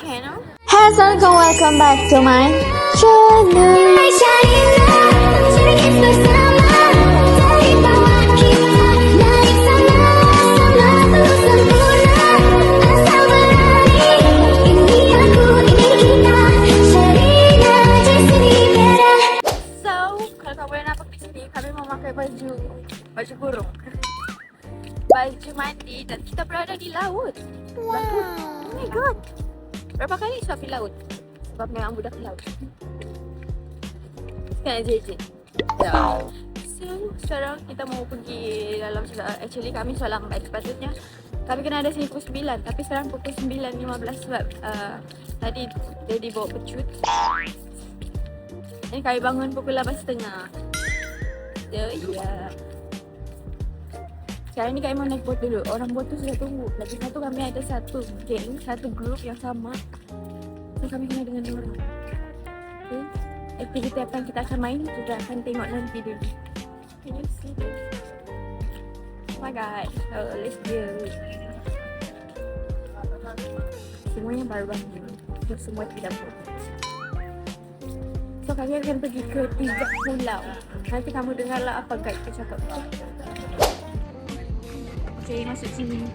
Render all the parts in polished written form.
channel. Hey assalamualaikum, welcome back to my channel. So, kalau kau boleh nampak di sini, kami memakai baju kurung. Baju mandi dan kita berada di laut. Laut. Oh my god. Berapa kali suap di laut? Sebab memang budak laut. Sekarang JJ. Ya. So, sekarang kita mau pergi dalam actually kami solang baik sepatutnya. Kami kena ada sini pukul 9, tapi sekarang pukul 9.15 sebab tadi dia dibawa pecut. Ini kami bangun pukul 8.30. So, iya. Sekarang ni kami mau naik bot dulu. Orang bot tu sudah tunggu. Lagi satu kami ada satu geng, satu grup yang sama. So kami kena dengan orang. Okay. Aktiviti apa yang kita akan main, kita akan tengok nanti dulu. Can you see this? Oh my god. So let's go. Semuanya baru bangun. So semua tidak bot. So kami akan pergi ke 3 pulau. Nanti kamu dengarlah apa guide kita cakap. Okay, masuk sini.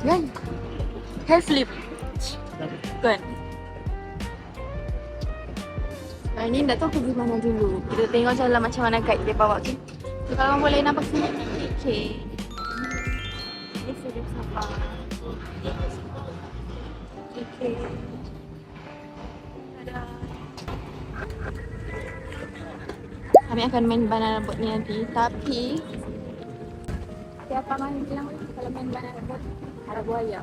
Kan? Hair flip. Kan? Ini tak tahu pergi mana dulu. Kita tengok jalan macam mana guide dia bawa tu. So, kalau boleh nampak sini. Okay. Ini sudah sabar. Okay. Kami akan main banana boat ni nanti. Tapi siapa main bilang kalau main banana boat ada buaya.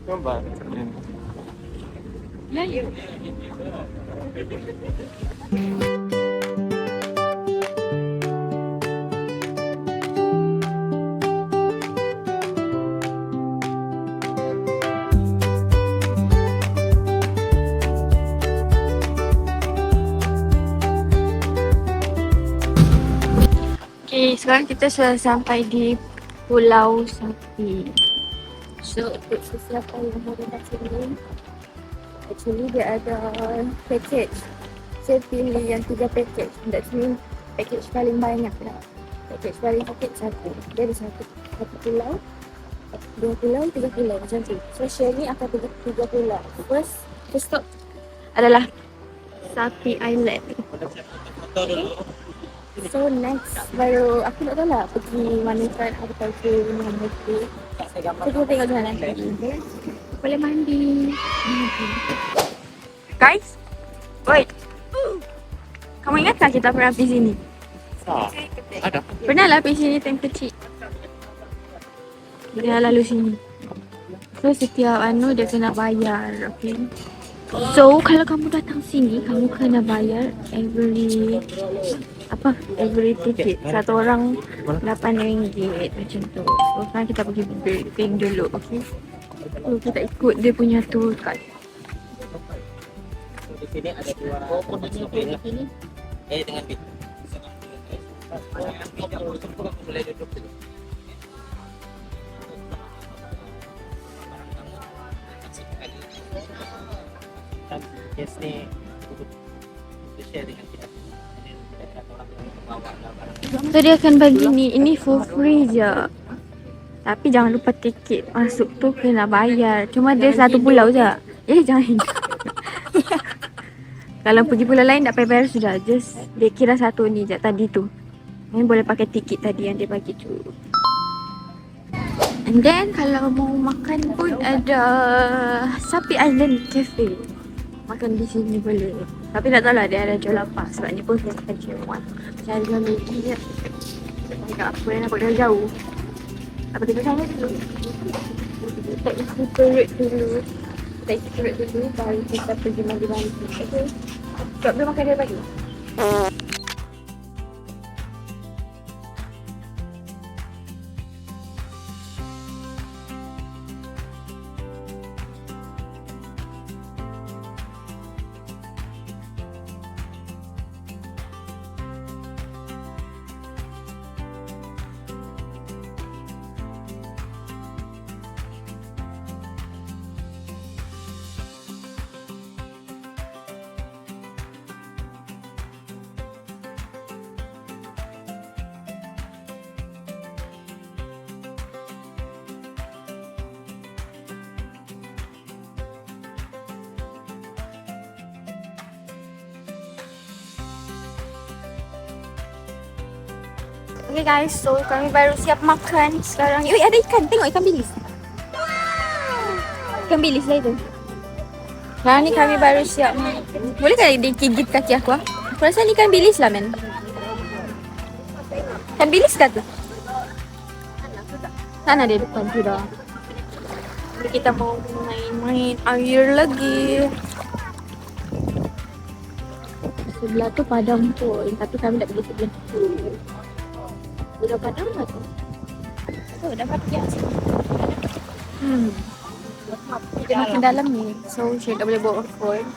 Coba. Ya, yuk. Okay, sekarang kita sudah sampai di Pulau Sapi. So, untuk sesiapa yang mau datang sini, actually dia ada package. Saya pilih yang 3 package. That means package paling banyak lah. Package paling sikit satu. Dia ada satu pulau, 2 pulau, 3 pulau macam tu. So, share ni akan 3 pulau. First stop adalah Sapi Island. Okay. So next baru aku tak tahu lah pergi mana kan atau ke mana tu. So kita tengok jalan nanti. Boleh mandi. Guys, wait. Kamu ingat tak kita pernah pergi sini? Ada. Pernah lah pergi sini time kecil. Dia lalu sini. So setiap dia kena bayar, okay? So kalau kamu datang sini, kamu kena bayar every ticket. Satu orang RM8 macam tu. So sekarang kita pergi briefing dulu, okay? So kita ikut dia punya tour card. Di sini ada 2 di sini. Dengan B. Boleh duduk dulu. Yes ni share dengan kita. So dia akan bagi ni, ini for free je. Tapi jangan lupa tiket masuk tu kena bayar. Cuma dia satu pulau je. Jangan. Kalau pergi pulau lain tak payah bayar sudah. Just dia kira satu ni je tadi tu. Ni boleh pakai tiket tadi yang dia bagi tu. And then kalau mau makan pun ada Sapi Island Cafe. Makan di sini boleh. Tapi tak tahu lah dia ada jual apa. Sebab ni pun saya makan J1. Saya jual Maggi je. Tak apa yang nampak dari jauh. Apa kita sana dulu. Kita isi perut dulu. Baru kita pergi mandi-mandi. Okay. Sebab belum makan dia pagi. Okay guys, so kami baru siap makan sekarang. Ui, ada ikan. Tengok ikan bilis. Ikan bilis lah itu. Sekarang ni kami baru siap makan. Boleh tak dia gigit kaki aku? Aku rasa ni ikan bilis lah men. Ikan bilis kah tu? Sana dia depan tu dah. Jadi kita mau main-main air lagi. Sebelah tu padang pun, tapi kami tak pergi sebelah tu. Sudah padang lah tu. Tu dapat pergi asal. Kita makin dalam ni. So, Syed tak boleh bawa phone.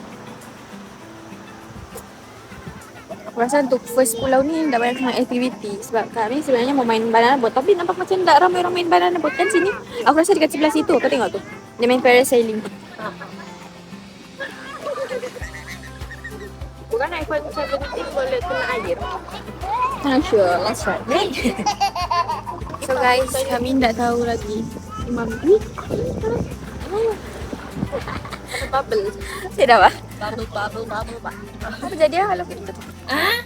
Aku rasa untuk first pulau ni tak banyak sangat aktiviti. Sebab kami sebenarnya mau main banana boat. Tapi nampak macam tak ramai orang main banana boat kan sini. Aku rasa dekat sebelah situ. Kau tengok tu. Dia main parasailing. Bukan iPhone macam ni boleh kena air. I'm sure. Let's try. So guys, kami tak tahu lagi. Imam ni. Bubble. Tidak apa? Bubble. Apa jadi kalau kita?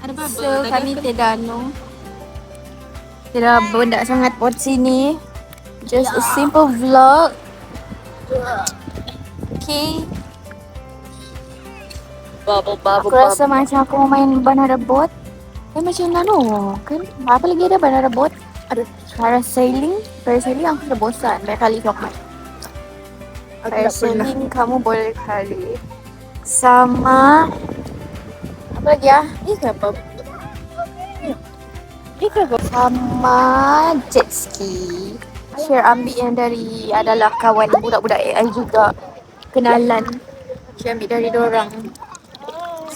Ada bubble. So kami tidak benda sangat buat sini. Just a simple vlog. Okay. Aku rasa macam aku mau main banana boat. Macam kan? Apa lagi ada banana boat? Ada parasailing aku dah bosan. Banyak kali aku main. Parasailing kamu boleh kali. Sama apa lagi ya? Sama jet ski. Share ambil yang dari adalah kawan budak-budak AI juga. Kenalan. Share ambil dari dorang.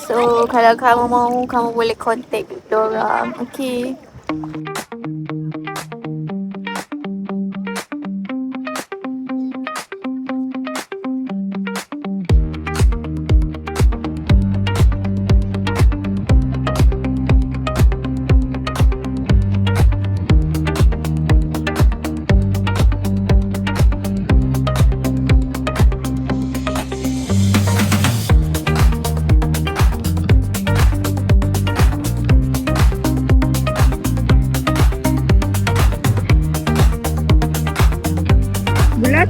So kalau kamu mau, kamu boleh contact dorang. Okay. Bulat.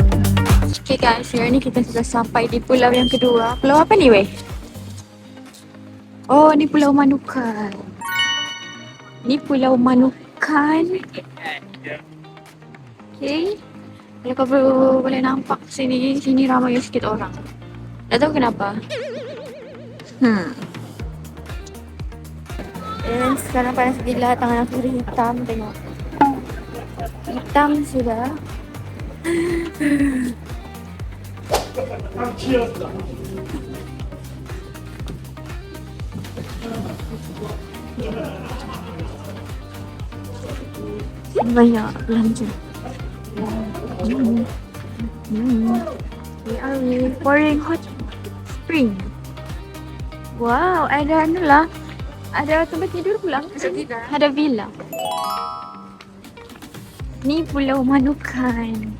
Okay guys, sekarang ni kita sudah sampai di pulau yang kedua. Pulau apa ni weh? Oh, ni Pulau Manukan. Ni Pulau Manukan. Okay. Kalau kau boleh nampak sini ramai sikit orang. Tak tahu kenapa. Dan sekarang panas gila, tangan aku hitam, tengok. Hitam sudah. Banyak belanja. We are pouring hot spring. Wow, ada lah. Ada tempat tidur pula. Ada villa. Ni Pulau Manukan.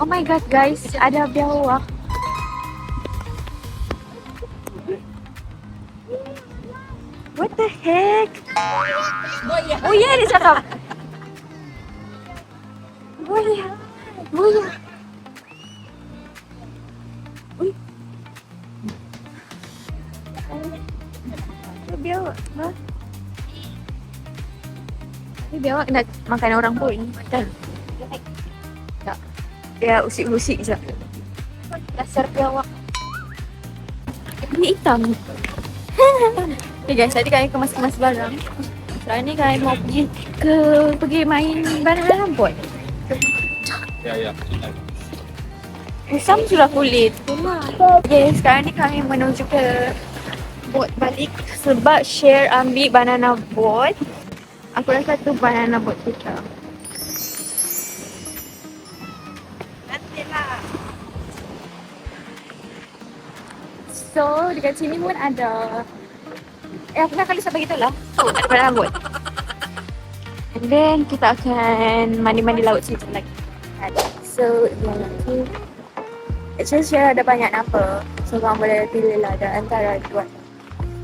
Oh my god guys, ada biawak. What the heck? Oh ya, dia cakap. Buaya. Biawak. Ni biawak nak makan orang pun. Betul. Tak. Dia usik-usik je. Dasar biawak. Ini hitam. Okay guys, tadi kami kemas-kemas barang. Sekarang ni kami mau pergi main banana boat. Ya. Usam sudah kulit. Okay, sekarang ni kami menuju ke boat balik sebab share ambil banana boat. Aku rasa tu banana boat kita. So, dekat sini pun ada aku nak kali sampai gitu lah. So, ada banana boat. And then, kita akan mandi-mandi laut situ lagi. So, yang lagi. Actually, share ada banyak nama. So, korang boleh pilih lah ada antara dua.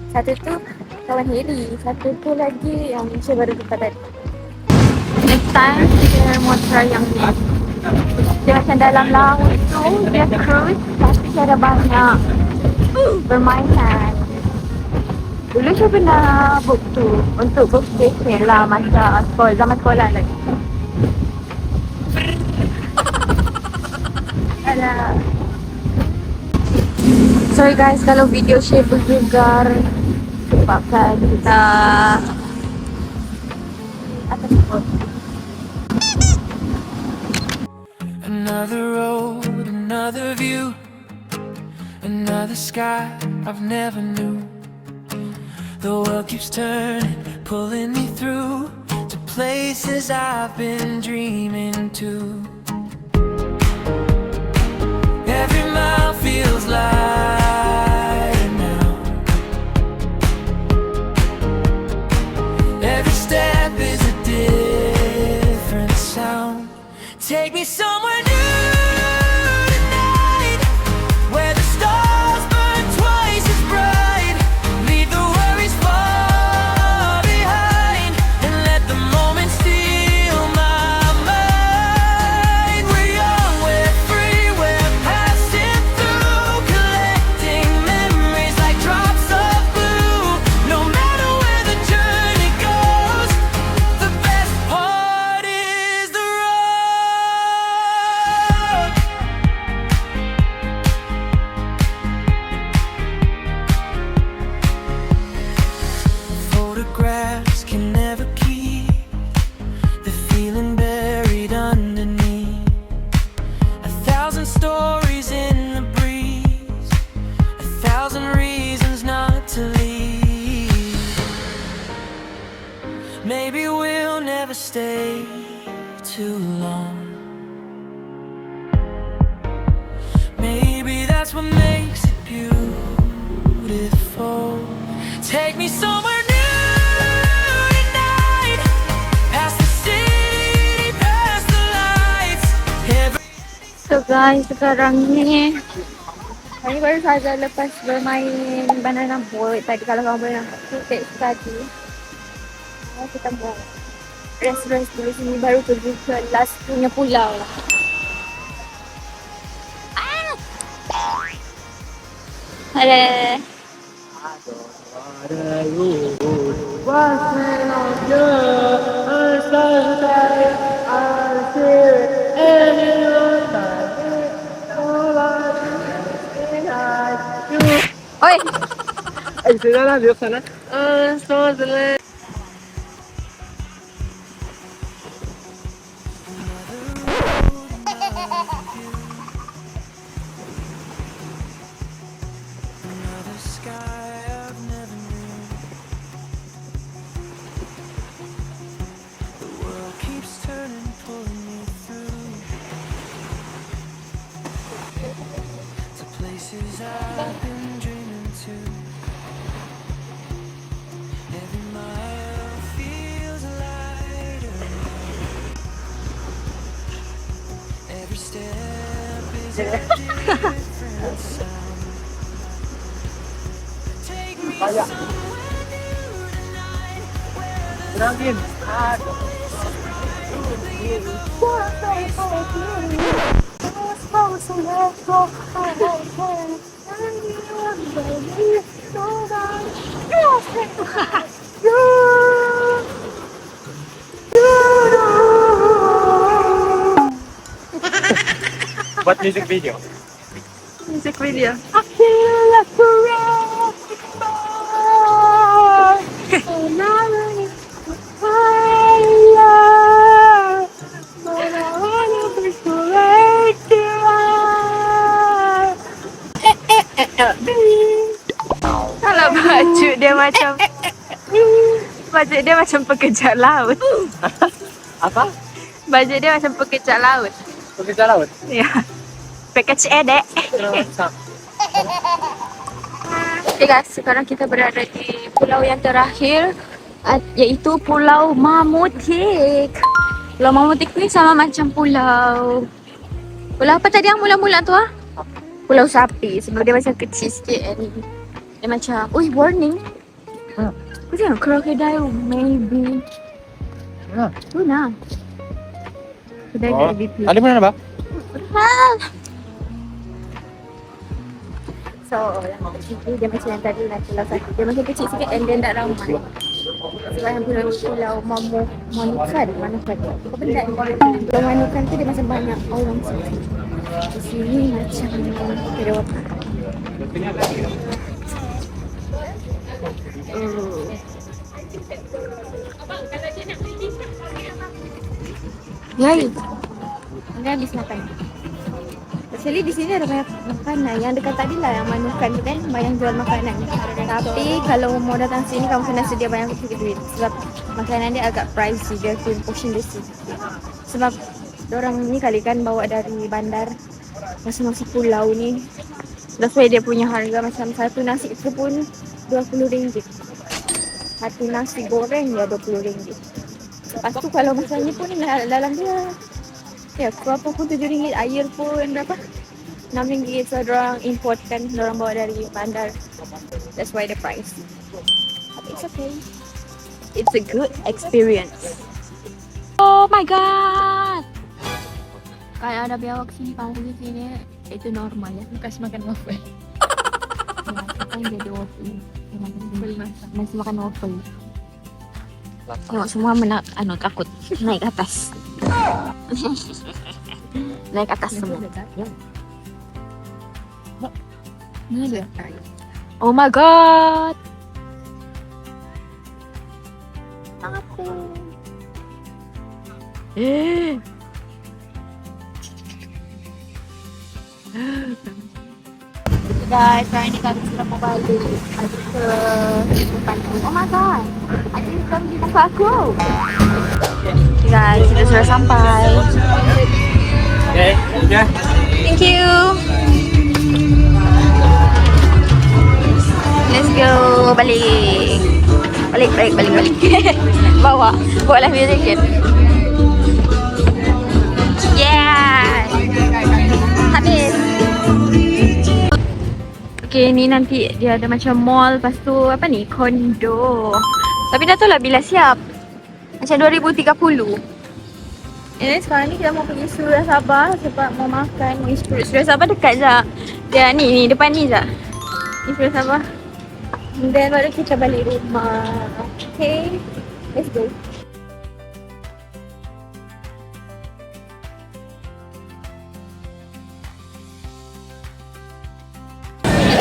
Satu tu kawan Harry. Satu tu lagi yang saya baru jumpa tadi. Next time kita mau try yang ni. Dia macam dalam laut tu, dia cruise tapi dia ada banyak permainan. Dulu saya pernah book tu untuk book staycation lah masa sekolah, zaman sekolah lagi. Alah. Sorry guys kalau video saya bergegar sebabkan kita atas bot. Another road, another view, another sky I've never knew. The world keeps turning, pulling me through to places I've been dreaming to. Every mile feels lighter now. Every step is a different sound. Take me somewhere new tonight, where the stars burn twice as bright. Leave the worries far behind and let the moment steal my mind. We're young, we're free, we're passing through, collecting memories like drops of blue. No matter where the journey goes, the best part is the road. Photographs can never keep the feeling buried underneath. 1,000 stories in the breeze, 1,000 reasons not to leave. Maybe we'll never stay too long. Maybe that's what makes it beautiful. Take me somewhere new tonight, past the city, past the lights. Every So guys, sekarang ni kami baru saja lepas bermain banana boat. Tadi kalau kamu boleh nampak footage tadi. Kita mau rest dulu sini baru pergi ke last punya pulau. Hello. Oi. Sana, lihat sana. another sky I've never knew. The world keeps turning, pulling me through to places I've been dreaming to. Every mile feels lighter. Every step is a different sound. Take me somewhere new tonight, where the Buat music video. Music video. Kalau baju dia macam baju dia macam pekerja laut. Apa? Baju dia macam pekerja laut. Pekerja laut. Ya. Pekerja edek. Sama. Okay guys, sekarang kita berada di pulau yang terakhir iaitu Pulau Mamutik. Pulau Mamutik ni sama macam pulau apa tadi yang mula-mula tu ah? Pulau Sapi. Sebab dia macam kecil sikit and dia macam, warning. Aku tengok crocodile maybe. Nah. Tuna. Kedai Oh. dari BP. Ada mana, Bang? So, yang kecil dia macam yang tadi lah pulau satu. Dia macam kecil sikit and then tak ramai. Sebab yang pulau Manukan. Apa benda ni? Pulau Manukan tu dia macam banyak orang sikit. Di sini macam Kerawatan. Yai. Anda habis makan. Actually di sini ada banyak makanan. Yang dekat tadi lah yang Manukan tu kan, banyak jual makanan. Tapi kalau mau datang sini kamu kena sedia banyak duit sebab makanan dia agak pricey, dia punya portion dia sikit. Sebab orang ni kali kan bawa dari bandar masuk-masuk pulau ni. That's why dia punya harga macam satu nasi tu pun RM20. Satu nasi goreng ya RM20. Lepas tu kalau macam ni pun dalam dia ya apa pun RM7, air pun berapa? RM6. So orang import kan, orang bawa dari bandar. That's why the price. But it's okay. It's a good experience. Oh my god. Kalau ada biawak sini, kamu di sini itu normal ya. Kasih makan waffle. Ya, kan jadi waffle. Masih makan waffle. Tengok semua takut naik atas. Naik atas semua. Mana? Oh my god. Apa? Guys, sekarang ni kami sudah mau balik ke Bandung. Oh my god, ada yang di muka aku. Okay, guys, kita sudah sampai. Okay. Ya. Thank you. Let's go, balik. Balik. Bawa lah music kan. Yeah. Habis. Okay, ni nanti dia ada macam mall, lepas tu apa ni, kondo. Tapi dah tahu lah bila siap. Macam 2030. And then sekarang ni kita mau pergi Surah Sabah sebab mau makan. Surah Sabah dekat je. Dia ni depan ni je. Ni Surah Sabah. And then baru kita balik rumah. Okay, let's go.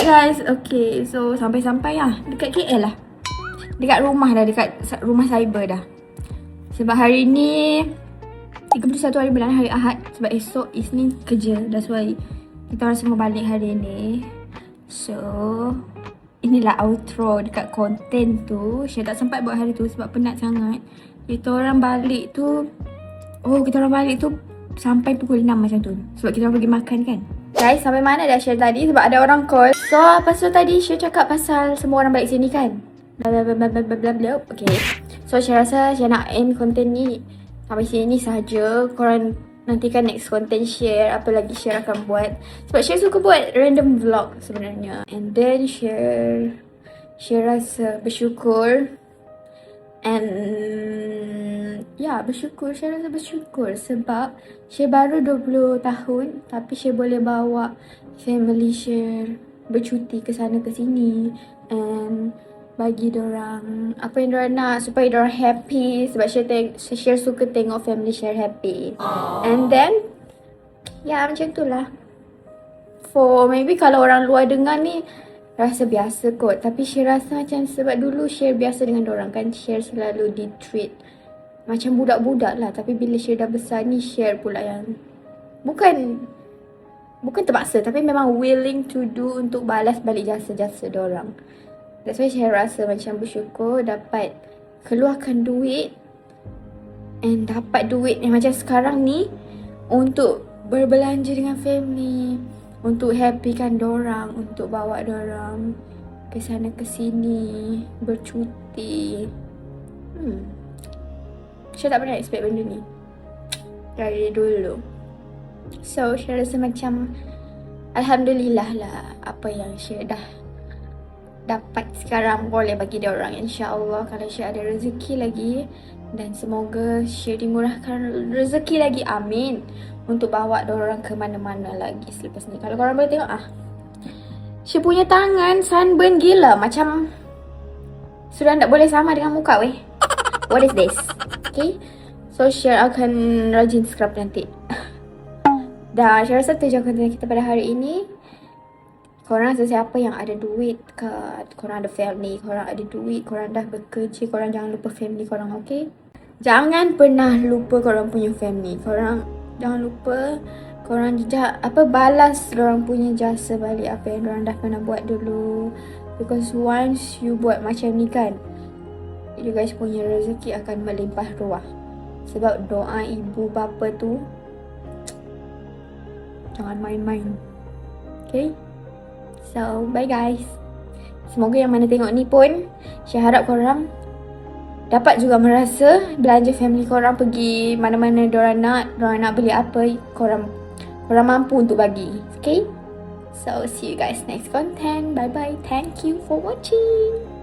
Guys, okay, so sampai-sampai lah dekat KL lah. Dekat rumah dah, dekat rumah cyber dah. Sebab hari ni 31 hari bulan, hari Ahad. Sebab esok Isnin kerja. That's why kita orang semua balik hari ni. So inilah outro dekat konten tu. Saya tak sempat buat hari tu sebab penat sangat. Kita orang balik tu sampai pukul 6 macam tu. Sebab kita orang pergi makan kan. Guys, sampai mana dah share tadi sebab ada orang call. So, apa tu tadi share cakap pasal semua orang balik sini kan? Blablabla. Okay. So, saya rasa saya nak end konten ni sampai sini sahaja. Korang nantikan next konten share. Apa lagi share akan buat. Sebab share suka buat random vlog sebenarnya. And then share rasa bersyukur. And saya rasa bersyukur sebab Syed baru 20 tahun tapi Syed boleh bawa family Syed bercuti ke sana ke sini and bagi dorang apa yang dorang nak supaya dorang happy sebab Syed suka tengok family Syed happy. And then macam tu lah. For maybe kalau orang luar dengar ni rasa biasa kot, tapi Syed rasa macam sebab dulu Syed biasa dengan dorang kan, Syed selalu di-treat macam budak-budak lah. Tapi bila Syed dah besar ni, Syed pula yang bukan terpaksa tapi memang willing to do untuk balas balik jasa-jasa dorang. That's why Syed rasa macam bersyukur dapat keluarkan duit and dapat duit yang macam sekarang ni untuk berbelanja dengan family, untuk happykan dorang, untuk bawa dorang ke sana ke sini, bercuti. Saya tak pernah expect benda ni dari dulu. So, saya rasa macam Alhamdulillah lah apa yang saya dah dapat sekarang boleh bagi dia orang, insya-Allah kalau Syed ada rezeki lagi, dan semoga Syed dimurahkan rezeki lagi, amin, untuk bawa dia orang ke mana-mana lagi selepas ni. Kalau korang boleh tengok Syed punya tangan sunburn gila, macam sudah tak boleh sama dengan muka weh. What is this? Okay, so Syed akan rajin scrub nanti. Dah, saya rasa tu je konten kita pada hari ini. Korang sesiapa yang ada duit kat, korang ada family, korang ada duit, korang dah bekerja, korang jangan lupa family korang, okay? Jangan pernah lupa korang punya family. Korang jangan lupa korang balas korang punya jasa balik apa yang korang dah pernah buat dulu. Because once you buat macam ni kan, you guys punya rezeki akan melimpah ruah. Sebab doa ibu bapa tu jangan main-main. Okay? So, bye guys. Semoga yang mana tengok ni pun, saya harap korang dapat juga merasa belanja family korang pergi mana-mana diorang nak beli apa, korang mampu untuk bagi. Okay? So, see you guys next content. Bye bye. Thank you for watching.